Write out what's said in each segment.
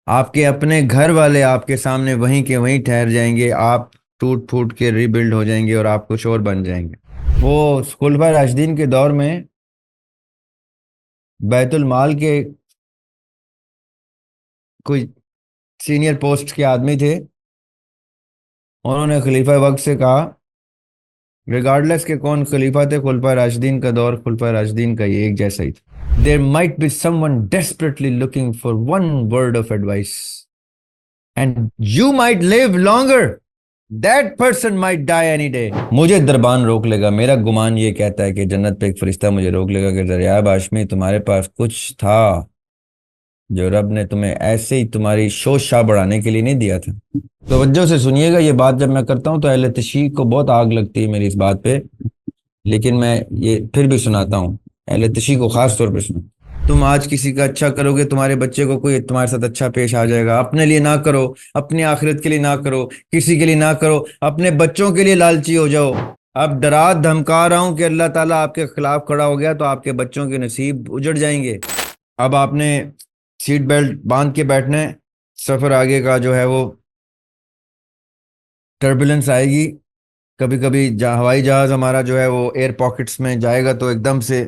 آپ کے اپنے گھر والے آپ کے سامنے وہیں کے وہیں ٹھہر جائیں گے، آپ ٹوٹ پھوٹ کے ری بلڈ ہو جائیں گے اور آپ کچھ اور بن جائیں گے۔ وہ خلفائے راشدین کے دور میں بیت المال کے کوئی سینئر پوسٹ کے آدمی تھے، انہوں نے خلیفہ وقت سے کہا، ریگارڈلیس کہ کون خلیفہ تھے، خلفائے راشدین کا دور خلفائے راشدین کا یہ ایک جیسا ہی تھا۔ There might be someone desperately looking for one word of advice and you might live longer, that person might die any day. مجھے دربان روک لے گا، میرا گمان یہ کہتا ہے کہ جنت پہ ایک فرشتہ مجھے روک لے گا کہ دریاب ہاشمی، تمہارے پاس کچھ تھا جو رب نے تمہیں ایسے ہی تمہاری شوش شاہ بڑھانے کے لیے نہیں دیا تھا۔ توجہ سے سنیے گا، یہ بات جب میں کرتا ہوں تو اہل تشیع کو بہت آگ لگتی ہے میری اس بات پہ، لیکن میں یہ پھر بھی سناتا ہوں، اہل تشیع کو خاص طور پہ سنو۔ تم آج کسی کا اچھا کرو گے، تمہارے بچے کو کوئی تمہارے ساتھ اچھا پیش آ جائے گا۔ اپنے لیے نہ کرو، اپنی آخرت کے لیے نہ کرو، کسی کے لیے نہ کرو، اپنے بچوں کے لیے لالچی ہو جاؤ۔ اب ڈرا دھمکا رہا ہوں کہ اللہ تعالیٰ آپ کے خلاف کھڑا ہو گیا تو آپ کے بچوں کے نصیب اجڑ جائیں گے۔ اب آپ نے سیٹ بیلٹ باندھ کے بیٹھنا ہے، سفر آگے کا جو ہے وہ ٹربولنس آئے گی، کبھی کبھی ہوائی جہاز ہمارا جو ہے وہ ایئر پاکٹس میں جائے گا تو ایک دم سے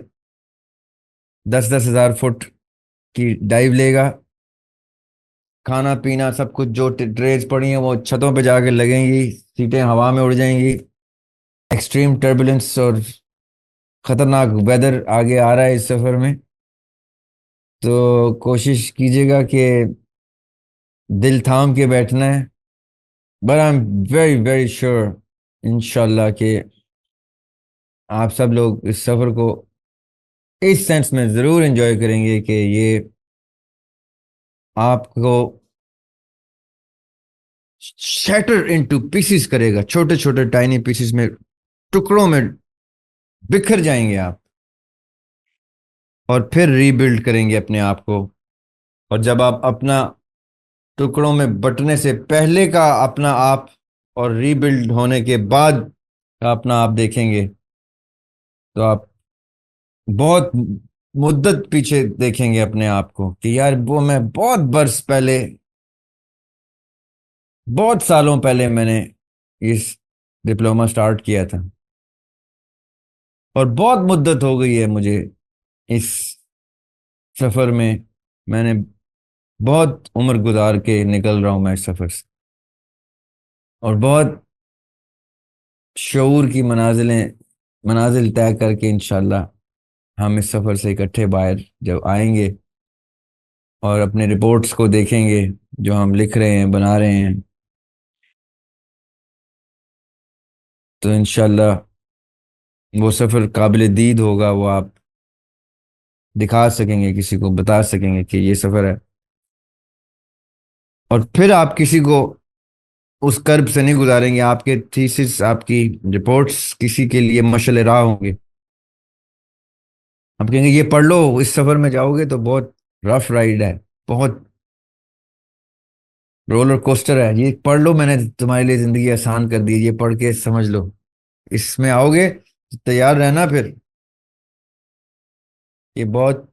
10,000 فٹ کی ڈائیو لے گا، کھانا پینا سب کچھ جو ٹریز پڑی ہیں وہ چھتوں پہ جا کے لگیں گی، سیٹیں ہوا میں اڑ جائیں گی، ایکسٹریم ٹربولنس اور خطرناک ویدر آگے آ رہا ہے اس سفر میں۔ تو کوشش کیجیے گا کہ دل تھام کے بیٹھنا ہے، but I am very very sure انشاءاللہ کہ آپ سب لوگ اس سفر کو اس سینس میں ضرور انجوائے کریں گے کہ یہ آپ کو شیٹر انٹو پیسز کرے گا، چھوٹے چھوٹے ٹائنی پیسز میں، ٹکڑوں میں بکھر جائیں گے آپ، اور پھر ری بلڈ کریں گے اپنے آپ کو۔ اور جب آپ اپنا ٹکڑوں میں بٹنے سے پہلے کا اپنا آپ اور ری بلڈ ہونے کے بعد کا اپنا آپ دیکھیں گے تو آپ بہت مدت پیچھے دیکھیں گے اپنے آپ کو کہ یار وہ میں بہت برس پہلے، بہت سالوں پہلے میں نے اس ڈپلومہ سٹارٹ کیا تھا، اور بہت مدت ہو گئی ہے مجھے اس سفر میں نے بہت عمر گزار کے نکل رہا ہوں میں اس سفر سے، اور بہت شعور کی منازل طے کر کے انشاءاللہ ہم اس سفر سے اکٹھے باہر جب آئیں گے اور اپنے رپورٹس کو دیکھیں گے جو ہم لکھ رہے ہیں بنا رہے ہیں، تو انشاءاللہ وہ سفر قابل دید ہوگا، وہ آپ دکھا سکیں گے، کسی کو بتا سکیں گے کہ یہ سفر ہے، اور پھر آپ کسی کو اس کرب سے نہیں گزاریں گے، آپ کے تھیسس، آپ کی رپورٹس کسی کے لیے مشعل راہ ہوں گے۔ آپ کہیں گے یہ پڑھ لو، اس سفر میں جاؤ گے تو بہت رف رائڈ ہے، بہت رولر کوسٹر ہے، یہ پڑھ لو، میں نے تمہارے لیے زندگی آسان کر دی، یہ پڑھ کے سمجھ لو۔ اس میں آؤ گے تو تیار رہنا، پھر یہ بہت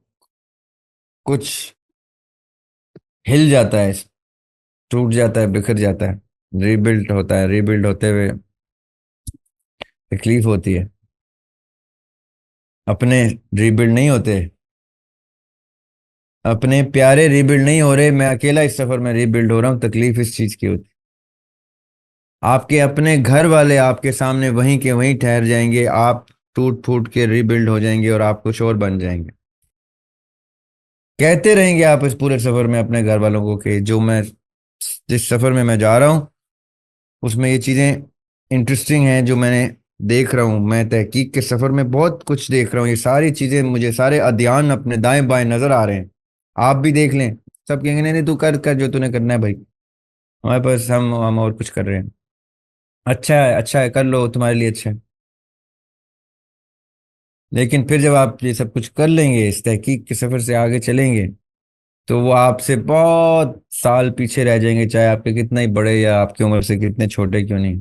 کچھ ہل جاتا ہے، ٹوٹ جاتا ہے، بکھر جاتا ہے، ری بلڈ ہوتا ہے، ری بلڈ ہوتے ہوئے تکلیف ہوتی ہے، اپنے ری بلڈ نہیں ہوتے، اپنے پیارے ری بلڈ نہیں ہو رہے، میں اکیلا اس سفر میں ری بلڈ ہو رہا ہوں، تکلیف اس چیز کی ہوتی، آپ کے اپنے گھر والے آپ کے سامنے وہیں کے وہیں ٹھہر جائیں گے، آپ ٹوٹ پھوٹ کے ری بلڈ ہو جائیں گے اور آپ کچھ اور بن جائیں گے۔ کہتے رہیں گے آپ اس پورے سفر میں اپنے گھر والوں کو کہ جو میں جس سفر میں جا رہا ہوں اس میں یہ چیزیں انٹرسٹنگ ہیں جو میں نے دیکھ رہا ہوں، میں تحقیق کے سفر میں بہت کچھ دیکھ رہا ہوں، یہ ساری چیزیں مجھے سارے ادیان اپنے دائیں بائیں نظر آ رہے ہیں، آپ بھی دیکھ لیں۔ سب کہیں گے نہیں نہیں، تو کر کر جو تو نے کرنا ہے بھائی، ہمارے پاس ہم اور کچھ کر رہے ہیں، اچھا ہے اچھا ہے، کر لو، تمہارے لیے اچھا ہے۔ لیکن پھر جب آپ یہ سب کچھ کر لیں گے، اس تحقیق کے سفر سے آگے چلیں گے، تو وہ آپ سے بہت سال پیچھے رہ جائیں گے، چاہے آپ کے کتنا ہی بڑے یا آپ کی عمر سے کتنے چھوٹے کیوں نہیں،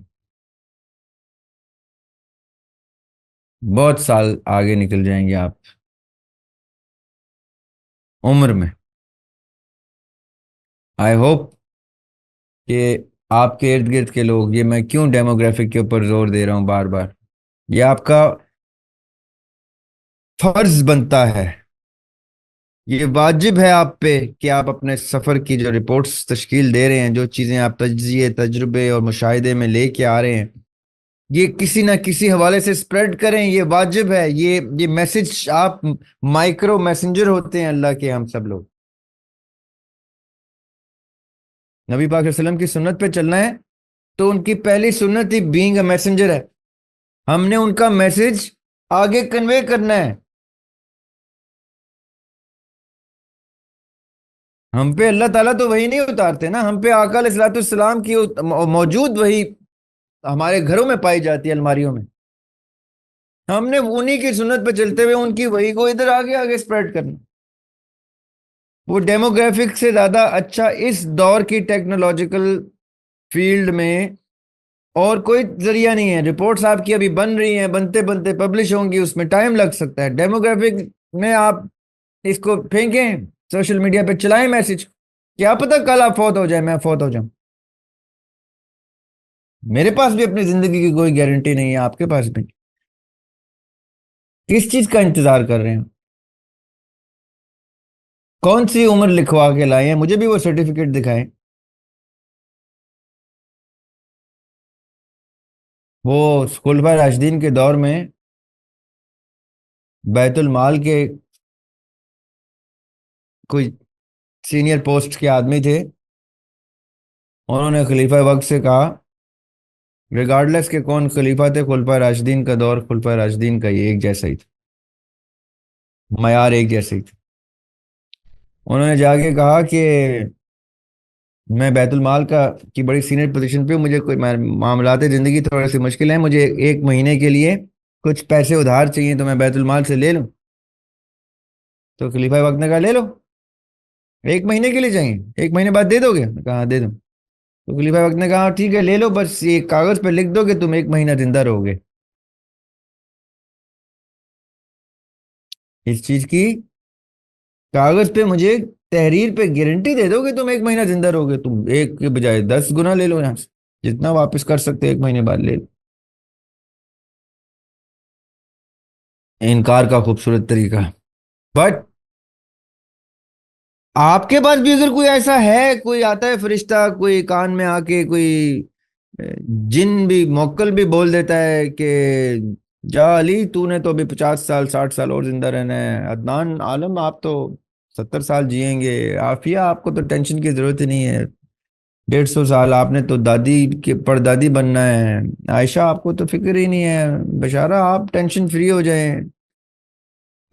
بہت سال آگے نکل جائیں گے آپ عمر میں۔ آئی ہوپ کہ آپ کے ارد گرد کے لوگ، یہ میں کیوں ڈیموگرافک کے اوپر زور دے رہا ہوں بار بار، یہ آپ کا فرض بنتا ہے، یہ واجب ہے آپ پہ کہ آپ اپنے سفر کی جو رپورٹس تشکیل دے رہے ہیں، جو چیزیں آپ تجزیے تجربے اور مشاہدے میں لے کے آ رہے ہیں، یہ کسی نہ کسی حوالے سے سپریڈ کریں، یہ واجب ہے، یہ میسج آپ مائکرو میسنجر ہوتے ہیں اللہ کے، ہم سب لوگ نبی پاک علیہ وسلم کی سنت پہ چلنا ہے تو ان کی پہلی سنت ہی بینگ اے میسنجر ہے، ہم نے ان کا میسج آگے کنوے کرنا ہے، ہم پہ اللہ تعالیٰ تو وہی نہیں اتارتے نا، ہم پہ آقا علیہ الصلوۃ والسلام کی موجود وہی ہمارے گھروں میں پائی جاتی ہے، الماریوں میں، ہم نے انہی کی سنت پہ چلتے ہوئے ان کی وہی کو ادھر آگے آگے سپریڈ کرنا، وہ ڈیموگرافک سے زیادہ اچھا اس دور کی ٹیکنالوجیکل فیلڈ میں اور کوئی ذریعہ نہیں ہے، رپورٹس آپ کی ابھی بن رہی ہیں، بنتے بنتے پبلش ہوں گی، اس میں ٹائم لگ سکتا ہے، ڈیموگرافک میں آپ اس کو پھینکیں، سوشل میڈیا پہ چلائیں میسج، کیا پتہ کل آپ فوت ہو جائیں، میں فوت ہو جاؤں، میرے پاس بھی اپنی زندگی کی کوئی گارنٹی نہیں ہے، آپ کے پاس بھی، کس چیز کا انتظار کر رہے ہیں، کون سی عمر لکھوا کے لائے ہیں، مجھے بھی وہ سرٹیفکیٹ دکھائیں، وہ خلفائے راشدین کے دور میں بیت المال کے کوئی سینئر پوسٹ کے آدمی تھے، انہوں نے خلیفہ وقت سے کہا، ریگارڈلیس کہ کون خلیفہ تھے، خلفائے راشدین کا دور خلفائے راشدین کا یہ ایک جیسا ہی تھا، معیار ایک جیسا ہی تھا، انہوں نے جا کے کہا کہ میں بیت المال کی بڑی سینئر پوزیشن پہ ہوں، مجھے کوئی معاملات زندگی تھوڑی سی مشکل ہیں، مجھے ایک مہینے کے لیے کچھ پیسے ادھار چاہیے، تو میں بیت المال سے لے لوں؟ تو خلیفہ وقت نے کہا لے لو، ایک مہینے کے لیے چاہیے، ایک مہینے بعد دے دو گے؟ میں کہا ہاں دے دوں، تو خلیفہ وقت نے کہا ٹھیک ہے لے لو، بس یہ کاغذ پہ لکھ دو کہ تم ایک مہینہ زندہ رہو گے، اس چیز کی کاغذ پہ مجھے تحریر پہ گارنٹی دے دو کہ تم ایک مہینہ زندہ رہو گے، تم ایک کے بجائے 10 گنا لے لو یہاں سے، جتنا واپس کر سکتے ایک مہینے بعد لے لو، انکار کا خوبصورت طریقہ، بٹ آپ کے پاس بھی اگر کوئی ایسا ہے، کوئی آتا ہے فرشتہ، کوئی کان میں آ کے کوئی جن بھی موکل بھی بول دیتا ہے کہ جا علی تو نے تو ابھی 50 سال 60 سال اور زندہ رہنا ہے، عدنان عالم آپ تو 70 سال جئیں گے، عافیہ آپ کو تو ٹینشن کی ضرورت ہی نہیں ہے، 150 سال آپ نے تو دادی کے پردادی بننا ہے، عائشہ آپ کو تو فکر ہی نہیں ہے، بشارہ آپ ٹینشن فری ہو جائیں،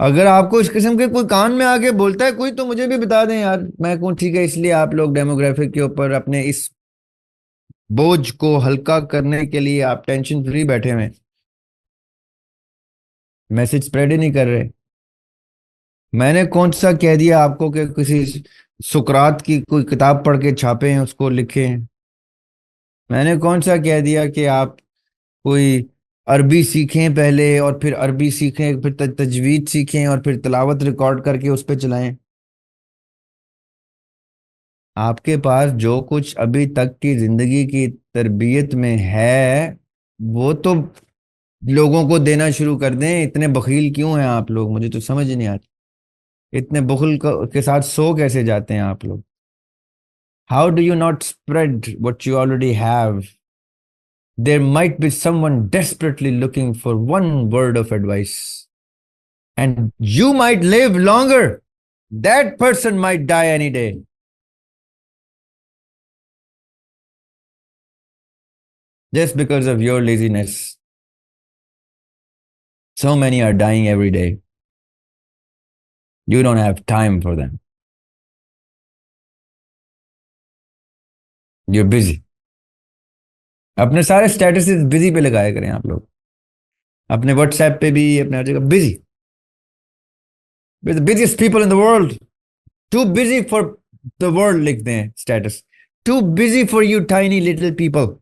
اگر آپ کو اس قسم کے کوئی کان میں آگے بولتا ہے کوئی، تو مجھے بھی بتا دیں یار، میں کہوں ٹھیک ہے، اس لیے آپ لوگ ڈیموگرافک کے اوپر اپنے اس بوجھ کو ہلکا کرنے کے لیے آپ ٹینشن فری بیٹھے ہوئے، میسج سپریڈ ہی نہیں کر رہے، میں نے کون سا کہہ دیا آپ کو کہ کسی سقراط کی کوئی کتاب پڑھ کے چھاپیں اس کو لکھیں، میں نے کون سا کہہ دیا کہ آپ کوئی عربی سیکھیں پہلے اور پھر عربی سیکھیں، پھر تجوید سیکھیں اور پھر تلاوت ریکارڈ کر کے اس پہ چلائیں، آپ کے پاس جو کچھ ابھی تک کی زندگی کی تربیت میں ہے وہ تو لوگوں کو دینا شروع کر دیں، اتنے بخیل کیوں ہیں آپ لوگ، مجھے تو سمجھ نہیں آتی، اتنے بخل کے ساتھ سو کیسے جاتے ہیں آپ لوگ، how do you not spread what you already have, there might be someone desperately looking for one word of advice and you might live longer, that person might die any day, just because of your laziness. So many are dying every day. You don't have time for them. You're busy. اپنے سارے statuses busy پہ لگایا کریں آپ لوگ، اپنے what's app پہ بھی، اپنے ہر جگہ busy, busiest people in the world, too busy for the world لکھتے ہیں status, too busy for you tiny little people,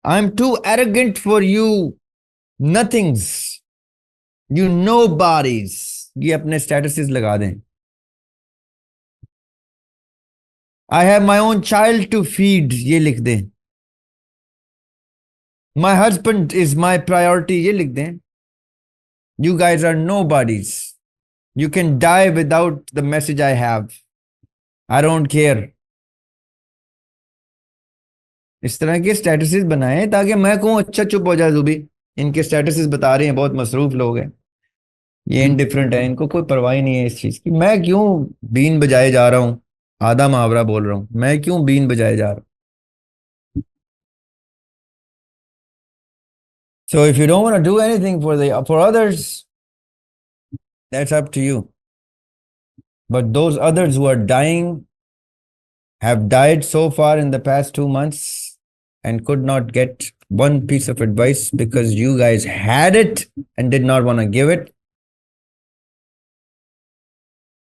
I am too arrogant for you nothings, you nobodies, یہ اپنے statuses لگا دیں، I have my own child to feed, یہ لکھ دیں. My husband is my priority, یہ لکھ دیں. You guys are nobodies. You can die without the message I have. I don't care. اس طرح کے سٹیٹسز بنائیں تاکہ میں کہوں اچھا چپ ہو جائے زبی ان کے سٹیٹسز بتا رہے ہیں بہت مصروف لوگ ہیں یہ انڈیفرنٹ ہے ان کو کوئی پرواہ نہیں ہے اس چیز کی میں کیوں بین بجائے جا رہا ہوں آدھا محاورہ بول رہا ہوں میں کیوں بین بجائے جا رہا ہوں so if you don't want to do anything for others that's up to you but those others who are dying have died so far in the past 2 months and could not get one piece of advice because you guys had it and did not want to give it.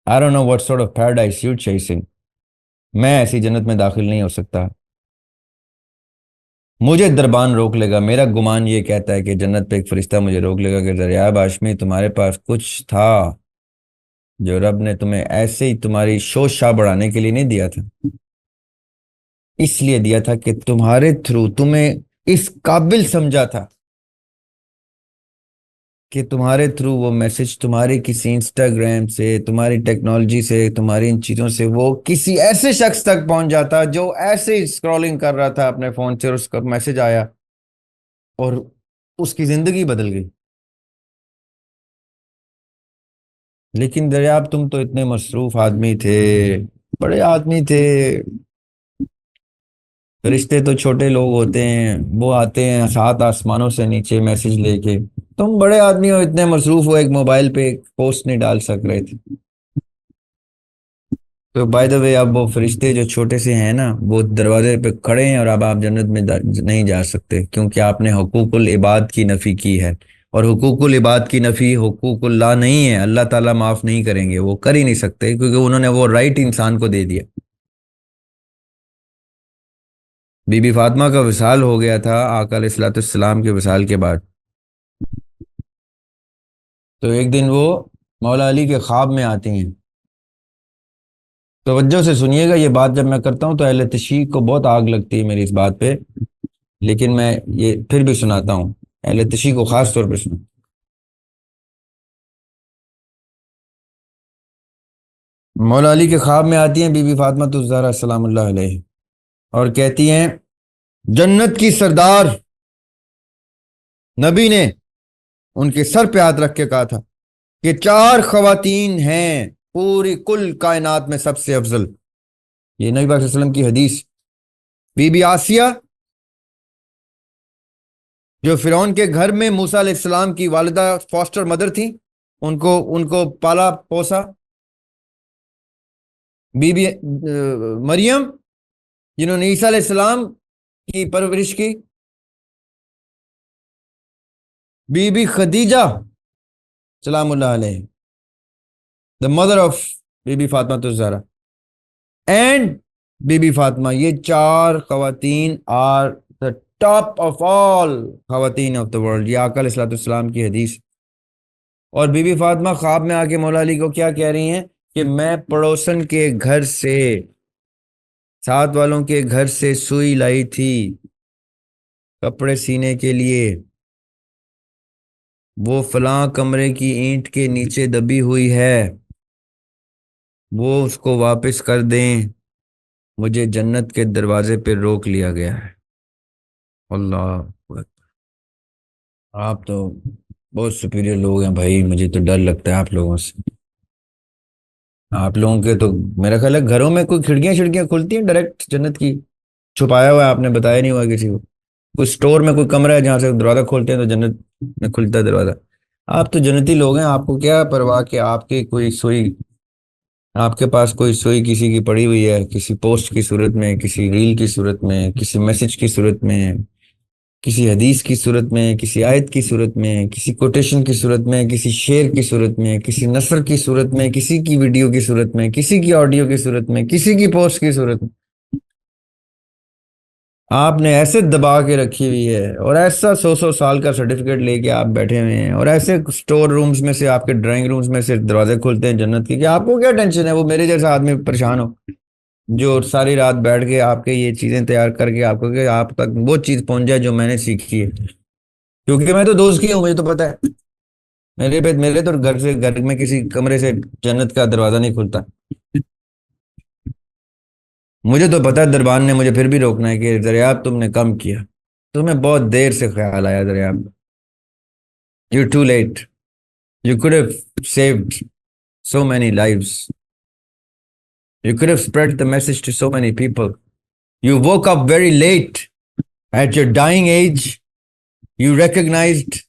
I don't know what sort of paradise you're chasing. میں ایسی جنت میں داخل نہیں ہو سکتا. مجھے دربان روک لے گا. میرا گمان یہ کہتا ہے کہ جنت پہ ایک فرشتہ مجھے روک لے گا کہ دریاب ہاشمی تمہارے پاس کچھ تھا جو رب نے تمہیں ایسے ہی تمہاری شوش شاہ بڑھانے کے لیے نہیں دیا تھا اس لیے دیا تھا کہ تمہارے تھرو تمہیں اس قابل سمجھا تھا کہ تمہارے تھرو وہ میسج تمہاری کسی انسٹاگرام سے تمہاری ٹیکنالوجی سے تمہاری ان چیزوں سے وہ کسی ایسے شخص تک پہنچ جاتا جو ایسے ہی اسکرولنگ کر رہا تھا اپنے فون سے اور اس کا میسج آیا اور اس کی زندگی بدل گئی. لیکن دریاب تم تو اتنے مصروف آدمی تھے بڑے آدمی تھے. فرشتے تو چھوٹے لوگ ہوتے ہیں وہ آتے ہیں 7 آسمانوں سے نیچے میسج لے کے. تم بڑے آدمی ہو اتنے مصروف ہو ایک موبائل پہ ایک پوسٹ نہیں ڈال سک رہے تھے. تو بائی دا وے اب وہ فرشتے جو چھوٹے سے ہیں نا وہ دروازے پہ کھڑے ہیں اور اب آپ جنت میں نہیں جا سکتے کیونکہ آپ نے حقوق العباد کی نفی کی ہے اور حقوق العباد کی نفی حقوق اللہ نہیں ہے. اللہ تعالیٰ معاف نہیں کریں گے وہ کر ہی نہیں سکتے کیونکہ انہوں نے وہ رائٹ انسان کو دے دیا. بی بی فاطمہ کا وصال ہو گیا تھا آقا علیہ الصلوۃ والسلام کے وصال کے بعد. تو ایک دن وہ مولا علی کے خواب میں آتی ہیں. توجہ سے سنیے گا یہ بات جب میں کرتا ہوں تو اہل تشیع کو بہت آگ لگتی ہے میری اس بات پہ لیکن میں یہ پھر بھی سناتا ہوں اہل تشیع کو خاص طور پہ سنو. مولا علی کے خواب میں آتی ہیں بی بی فاطمہ الزہرا سلام اللہ علیہ اور کہتی ہیں جنت کی سردار نبی نے ان کے سر پہ ہاتھ رکھ کے کہا تھا کہ 4 خواتین ہیں پوری کل کائنات میں سب سے افضل. یہ نبی پاک صلی اللہ علیہ وسلم کی حدیث. بی بی آسیہ جو فرعون کے گھر میں موسیٰ علیہ السلام کی والدہ فاسٹر مدر تھی ان کو پالا پوسا. بی بی مریم جنہوں نے عیسیٰ علیہ السلام کی پرورش کی. بی بی خدیجہ سلام اللہ علیہ the mother of Bibi Fatima Al-Zahra and Bibi Fatima. یہ 4 خواتین are the top of all خواتین of the world. یہ آقا علیہ الصلوۃ والسلام کی حدیث. اور بی بی فاطمہ خواب میں آ کے مولا علی کو کیا کہہ رہی ہیں کہ میں پڑوسن کے گھر سے ساتھ والوں کے گھر سے سوئی لائی تھی کپڑے سینے کے لیے وہ فلاں کمرے کی اینٹ کے نیچے دبی ہوئی ہے وہ اس کو واپس کر دیں مجھے جنت کے دروازے پہ روک لیا گیا ہے. اللہ اکبر. آپ تو بہت سپیریئر لوگ ہیں بھائی مجھے تو ڈر لگتا ہے آپ لوگوں سے. آپ لوگوں کے تو میرا خیال ہے گھروں میں کوئی کھڑکیاں کھلتی ہیں ڈائریکٹ جنت کی چھپایا ہوا ہے آپ نے بتایا نہیں ہوا کسی کو. کوئی سٹور میں کوئی کمرہ ہے جہاں سے دروازہ کھولتے ہیں تو جنت میں کھلتا ہے دروازہ. آپ تو جنتی لوگ ہیں آپ کو کیا پرواہ کہ آپ کی کوئی سوئی آپ کے پاس کوئی سوئی کسی کی پڑی ہوئی ہے کسی پوسٹ کی صورت میں کسی ریل کی صورت میں کسی میسج کی صورت میں کسی حدیث کی صورت میں کسی آیت کی صورت میں کسی کوٹیشن کی صورت میں کسی شعر کی صورت میں کسی نثر کی صورت میں کسی کی ویڈیو کی صورت میں کسی کی آڈیو کی صورت میں کسی کی پوسٹ کی صورت میں آپ نے ایسے دبا کے رکھی ہوئی ہے اور ایسا 100 سال کا سرٹیفکیٹ لے کے آپ بیٹھے ہوئے ہیں اور ایسے سٹور رومز میں سے آپ کے ڈرائنگ رومز میں سے دروازے کھلتے ہیں جنت کے کہ آپ کو کیا ٹینشن ہے وہ میرے جیسا آدمی پریشان ہو. جو ساری رات بیٹھ کے آپ کے یہ چیزیں تیار کر کے آپ کو کہ آپ تک وہ چیز پہنچ جائے جو میں نے سیکھی ہے، کیونکہ میں تو دوست کی ہوں، مجھے تو پتا ہے میرے تو گھر میں کسی کمرے سے جنت کا دروازہ نہیں کھلتا. مجھے تو پتا ہے دربان نے مجھے پھر بھی روکنا ہے کہ دریاب تم نے کم کیا، تمہیں بہت دیر سے خیال آیا Daryab. You too late. You could have saved so many lives. You could have spread the message to so many people. You woke up very late. At your dying age, you recognized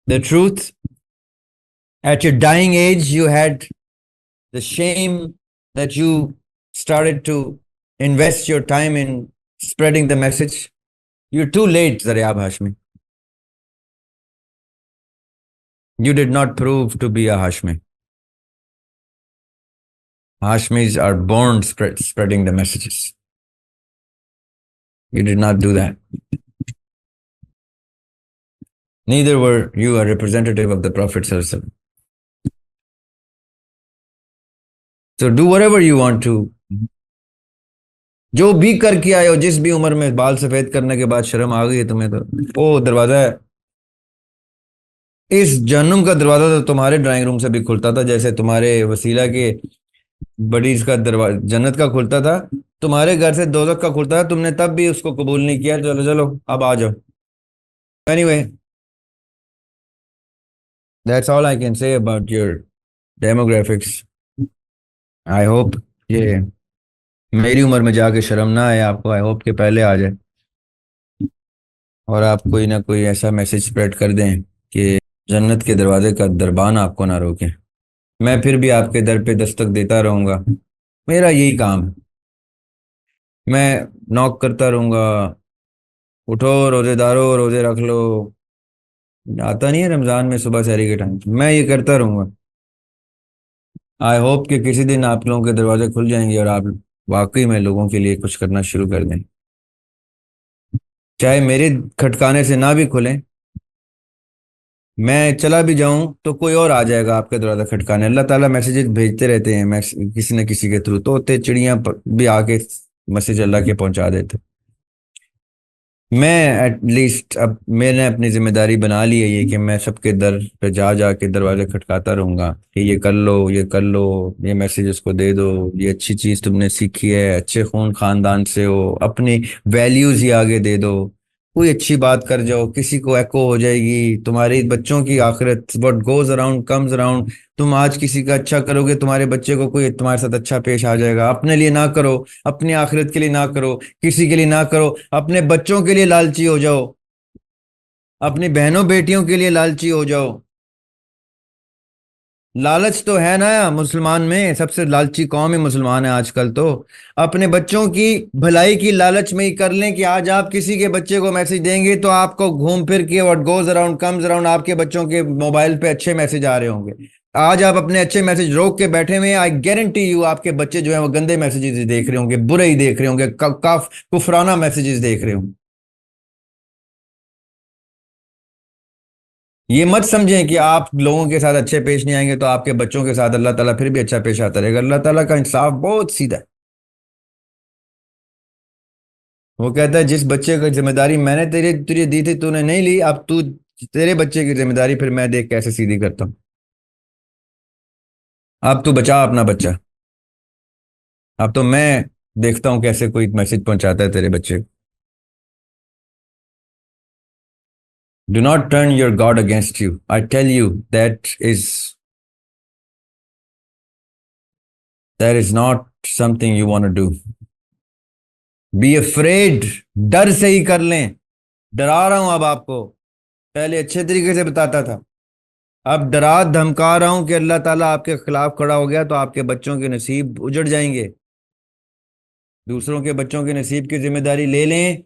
the truth. At your dying age, you had the shame that you started to invest your time in spreading the message. You're too late, Zaryab Hashmi. You did not prove to be a Hashmi. Hashmis are born spreading the messages. You did not do that. Neither were you a representative of the Prophet Sallallahu Alaihi Wasallam. So do whatever you want to. جو بھی کر کے آئے ہو، جس بھی عمر میں، بال سفید کرنے کے بعد شرم آ گئی ہے تمہیں تو وہ دروازہ ہے. اس جہنم کا دروازہ تو تمہارے ڈرائنگ روم سے بھی کھلتا تھا، جیسے تمہارے وسیلہ کے بڑی اس کا دروازہ جنت کا کھلتا تھا، تمہارے گھر سے دوزخ کا کھلتا تھا. تم نے تب بھی اس کو قبول نہیں کیا. چلو چلو اب آ جاؤ. Any way that's all I can say about your demographics. I hope یہ میری عمر میں جا کے شرم نہ آئے آپ کو. آئی ہوپ کہ پہلے آ جائے اور آپ کوئی نہ کوئی ایسا میسج اسپریڈ کر دیں کہ جنت کے دروازے کا دربان آپ کو نہ روکے. میں پھر بھی آپ کے در پہ دستک دیتا رہوں گا، میرا یہی کام ہے. میں نوک کرتا رہوں گا، اٹھو روزے دارو روزے رکھ لو. آتا نہیں ہے رمضان میں صبح سحری کے ٹائم، میں یہ کرتا رہوں گا. آئی ہوپ کہ کسی دن آپ لوگوں کے دروازے کھل جائیں گے اور آپ واقعی میں لوگوں کے لیے کچھ کرنا شروع کر دیں. چاہے میرے کھٹکانے سے نہ بھی کھلیں، میں چلا بھی جاؤں تو کوئی اور آ جائے گا آپ کے دروازہ کھٹکانے. اللہ تعالیٰ میسیجز بھیجتے رہتے ہیں کسی نہ کسی کے تھرو. طوطے چڑیاں بھی آ کے میسیج اللہ کے پہنچا دیتے. میں ایٹ لیسٹ اب میں نے اپنی ذمہ داری بنا لی ہے یہ کہ میں سب کے در پہ جا جا کے دروازے کھٹکاتا رہوں گا کہ یہ کر لو، یہ کر لو، یہ میسیج اس کو دے دو، یہ اچھی چیز تم نے سیکھی ہے، اچھے خون خاندان سے ہو، اپنی ویلیوز ہی آگے دے دو. کوئی اچھی بات کر جاؤ، کسی کو ایکو ہو جائے گی. تمہاری بچوں کی آخرت، what goes around comes around. تم آج کسی کا اچھا کرو گے، تمہارے بچے کو کوئی تمہارے ساتھ اچھا پیش آ جائے گا. اپنے لیے نہ کرو، اپنی آخرت کے لیے نہ کرو، کسی کے لیے نہ کرو، اپنے بچوں کے لیے لالچی ہو جاؤ، اپنی بہنوں بیٹیوں کے لیے لالچی ہو جاؤ. لالچ تو ہے نا مسلمان میں، سب سے لالچی قوم ہی مسلمان ہے آج کل. تو اپنے بچوں کی بھلائی کی لالچ میں ہی کر لیں کہ آج آپ کسی کے بچے کو میسج دیں گے تو آپ کو گھوم پھر کے what goes around comes around آپ کے بچوں کے موبائل پہ اچھے میسج آ رہے ہوں گے. آج آپ اپنے اچھے میسج روک کے بیٹھے ہوئے ہیں، آئی گارنٹی یو آپ کے بچے جو ہیں وہ گندے میسیجز دیکھ رہے ہوں گے، برے ہی دیکھ رہے ہوں گے، کفرانہ میسیجز دیکھ رہے ہوں گے. یہ مت سمجھیں کہ آپ لوگوں کے ساتھ اچھے پیش نہیں آئیں گے تو آپ کے بچوں کے ساتھ اللہ تعالیٰ پھر بھی اچھا پیش آتا رہے گا. اللہ تعالیٰ کا انصاف بہت سیدھا ہے. وہ کہتا ہے جس بچے کی ذمہ داری میں نے تجھے دی تھی تو نے نہیں لی، اب تو تیرے بچے کی ذمہ داری پھر میں دیکھ کیسے سیدھی کرتا ہوں. اب تو بچا اپنا بچہ، اب تو میں دیکھتا ہوں کیسے کوئی میسج پہنچاتا ہے تیرے بچے. Do not turn your God against you. I tell you that is not something you want to do. Be afraid. ڈر سے ہی کر لیں. ڈرا رہا ہوں اب آپ کو، پہلے اچھے طریقے سے بتاتا تھا، اب ڈرا دھمکا رہا ہوں کہ اللہ تعالیٰ آپ کے خلاف کھڑا ہو گیا تو آپ کے بچوں کے نصیب اجڑ جائیں گے. دوسروں کے بچوں کے نصیب کی ذمہ داری لے لیں،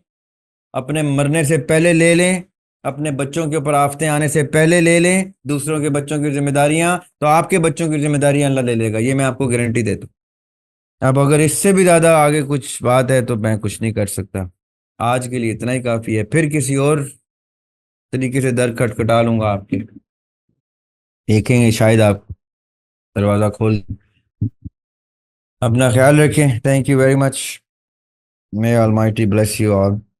اپنے مرنے سے پہلے لے لیں، اپنے بچوں کے اوپر آفتیں آنے سے پہلے لے لیں دوسروں کے بچوں کی ذمہ داریاں، تو آپ کے بچوں کی ذمہ داریاں اللہ لے لے گا. یہ میں آپ کو گارنٹی دیتا ہوں. اب اگر اس سے بھی زیادہ آگے کچھ بات ہے تو میں کچھ نہیں کر سکتا. آج کے لیے اتنا ہی کافی ہے. پھر کسی اور طریقے سے در کھٹکھٹا لوں گا آپ کے، دیکھیں گے شاید آپ دروازہ کھول اپنا خیال رکھیں. Thank you very much. May Almighty bless you all.